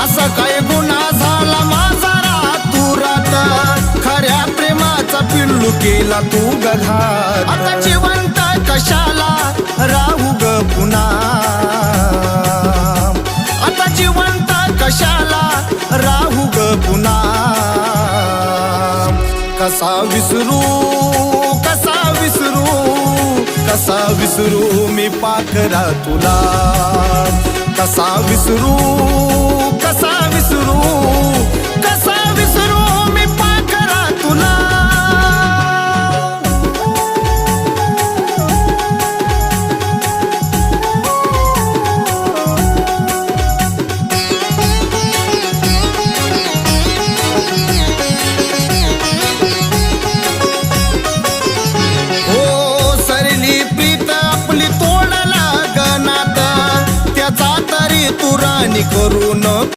असा काय गुन्हा झाला माझा रातुरात, खऱ्या प्रेमाचा पिल्लू केला तू घात. आता जिवंत कशाला राहू ग पुन्हा, आता जिवंत कशाला राहू ग पुन्हा. कसा विसरू कसा विसरू कसा विसरू मी पाखरा तुला, कसा विसरू कसा विसरू कसा विसरू मी पाखरा तुला. करू